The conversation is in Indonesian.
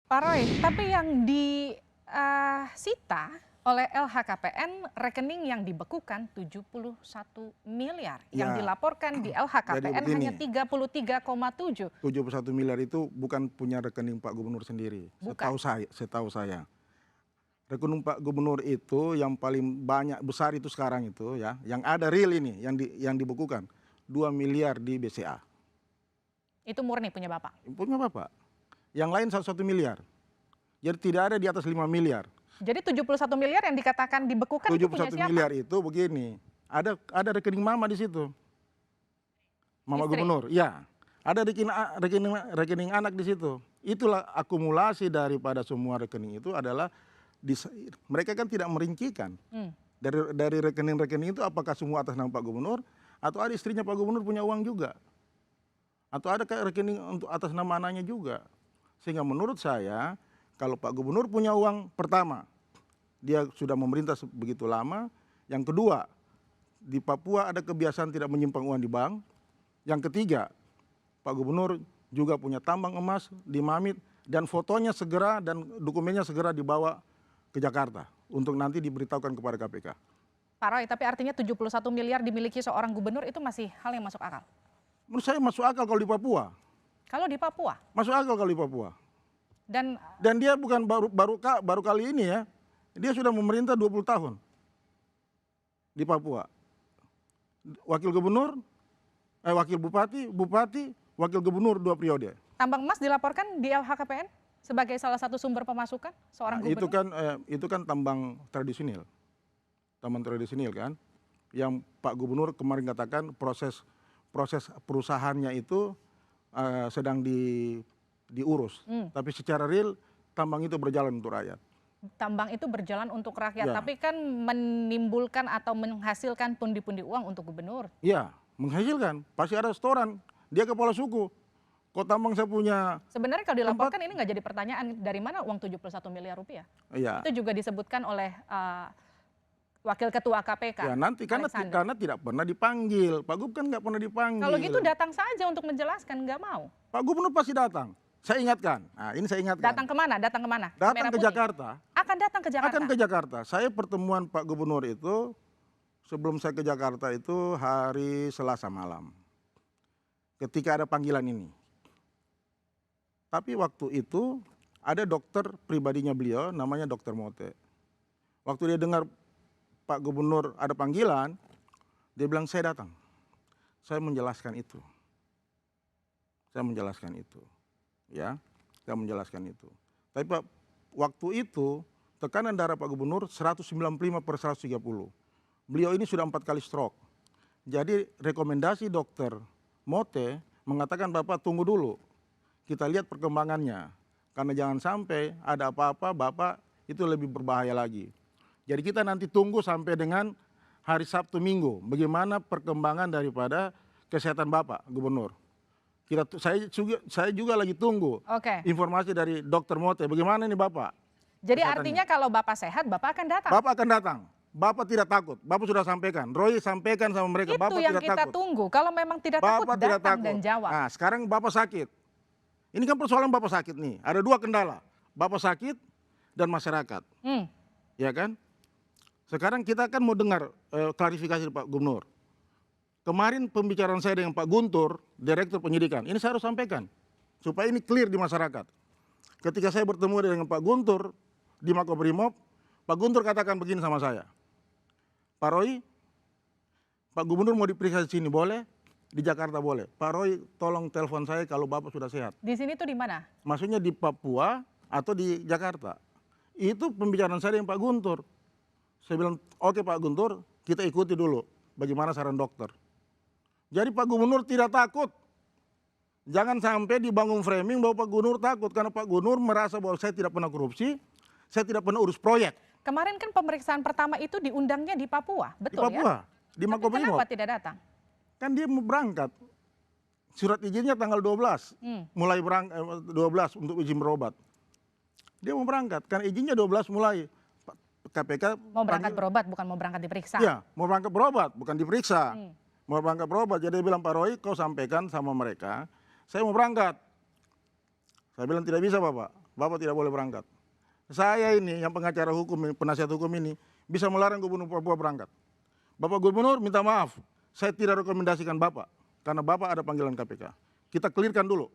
Pak Roy, tapi yang disita oleh LHKPN rekening yang dibekukan 71 miliar, yang Ya, dilaporkan di jadi LHKPN hanya begini, 33,7. 71 miliar itu bukan punya rekening Pak Gubernur sendiri, Bukan. setahu saya. Rekening Pak Gubernur itu yang paling banyak besar itu sekarang itu ya, yang ada real ini, yang dibekukan 2 miliar di BCA. Itu murni punya Bapak. Punya Bapak. Yang lain 1 miliar. Jadi tidak ada di atas 5 miliar. Jadi 71 miliar yang dikatakan dibekukan itu punya 71 siapa? miliar itu begini, ada rekening mama di situ. Mama Istri. Gubernur, ya. Ada rekening anak di situ. Itulah akumulasi daripada semua rekening itu adalah mereka kan tidak merincikan. Dari rekening-rekening itu apakah semua atas nama Pak Gubernur atau ada istrinya Pak Gubernur punya uang juga. Atau ada rekening untuk atas nama anaknya juga. Sehingga menurut saya kalau Pak Gubernur punya uang, pertama, dia sudah memerintah begitu lama. Yang kedua, di Papua ada kebiasaan tidak menyimpan uang di bank. Yang ketiga, Pak Gubernur juga punya tambang emas di Mamit dan fotonya segera dan dokumennya segera dibawa ke Jakarta untuk nanti diberitahukan kepada KPK. Pak Roy, tapi artinya 71 miliar dimiliki seorang gubernur itu masih hal yang masuk akal? Menurut saya masuk akal kalau di Papua. Kalau di Papua? Masuk akal kalau di Papua. Dan dia bukan baru kali ini ya, dia sudah memerintah 20 tahun di Papua. Wakil gubernur, wakil bupati, wakil gubernur 2 periode. tambang emas dilaporkan di LHKPN sebagai salah satu sumber pemasukan seorang gubernur? Itu kan tambang tradisional kan, yang Pak Gubernur kemarin katakan proses perusahaannya itu sedang diurus, tapi secara real tambang itu berjalan untuk rakyat. Tambang itu berjalan untuk rakyat, Ya. tapi kan menimbulkan atau menghasilkan pundi-pundi uang untuk gubernur. Iya, menghasilkan. Pasti ada setoran. Dia kepala suku. Kok tambang saya punya. Sebenarnya kalau dilaporkan ini nggak jadi pertanyaan, dari mana uang 71 miliar rupiah? Iya. Itu juga disebutkan oleh Wakil Ketua KPK. Ya nanti karena tidak pernah dipanggil. Pak Gub kan nggak pernah dipanggil. Kalau gitu datang saja untuk menjelaskan, nggak mau. Pak Gubernur pasti datang. Saya ingatkan. Nah, ini saya ingatkan. Datang kemana? Datang kemana? Datang ke Jakarta. Akan datang ke Jakarta? Akan ke Jakarta. Saya pertemuan Pak Gubernur itu sebelum saya ke Jakarta itu hari Selasa malam. Ketika ada panggilan ini. Tapi waktu itu ada dokter pribadinya beliau namanya Dokter Mote. Waktu dia dengar Pak Gubernur ada panggilan, dia bilang saya datang. Saya menjelaskan itu. Saya menjelaskan itu. Ya, saya menjelaskan itu. Tapi Pak, waktu itu tekanan darah Pak Gubernur 195/130. Beliau ini sudah 4 kali stroke. Jadi rekomendasi dokter Mote mengatakan Bapak tunggu dulu. Kita lihat perkembangannya. Karena jangan sampai ada apa-apa Bapak itu lebih berbahaya lagi. Jadi kita nanti tunggu sampai dengan hari Sabtu Minggu. Bagaimana perkembangan daripada kesehatan Bapak Gubernur. Saya juga lagi tunggu informasi dari Dokter Mote. Bagaimana ini Bapak? Jadi artinya kalau Bapak sehat, Bapak akan datang? Bapak akan datang. Bapak tidak takut. Bapak sudah sampaikan. Roy sampaikan sama mereka. Itu Bapak yang tidak kita takut. tunggu. Kalau memang tidak takut, Bapak tidak datang takut. dan jawab. Nah, sekarang Bapak sakit. Ini kan persoalan Bapak sakit nih. Ada 2 kendala. Bapak sakit dan masyarakat. Ya kan? Sekarang kita kan mau dengar klarifikasi dari Pak Gubernur. Kemarin pembicaraan saya dengan Pak Guntur, Direktur Penyidikan. Ini saya harus sampaikan. Supaya ini clear di masyarakat. Ketika saya bertemu dengan Pak Guntur di Makobrimob, Pak Guntur katakan begini sama saya. Pak Roy, Pak Gubernur mau diperiksa di sini boleh? Di Jakarta boleh. Pak Roy tolong telepon saya kalau Bapak sudah sehat. Di sini tuh di mana? Maksudnya di Papua atau di Jakarta. Itu pembicaraan saya dengan Pak Guntur. Saya bilang, oke Pak Guntur, kita ikuti dulu bagaimana saran dokter. Jadi Pak Gubernur tidak takut. Jangan sampai dibangun framing bahwa Pak Gubernur takut. Karena Pak Gubernur merasa bahwa saya tidak pernah korupsi, saya tidak pernah urus proyek. Kemarin kan pemeriksaan pertama itu diundangnya di Papua, betul di Papua, ya? Di Makobrimob. Kenapa tidak datang? Kan dia mau berangkat. Surat izinnya tanggal 12. Mulai 12 untuk izin berobat. Dia mau berangkat. Kan izinnya 12 mulai. KPK mau berangkat berobat, bukan mau berangkat diperiksa. Iya, mau berangkat berobat, bukan diperiksa. Mau berangkat berobat. Jadi dia bilang, Pak Roy, kau sampaikan sama mereka, saya mau berangkat. Saya bilang tidak bisa Bapak. Bapak tidak boleh berangkat. Saya ini yang pengacara hukum, penasihat hukum ini bisa melarang Gubernur Papua berangkat. Bapak Gubernur minta maaf, saya tidak rekomendasikan Bapak karena Bapak ada panggilan KPK. Kita clearkan dulu.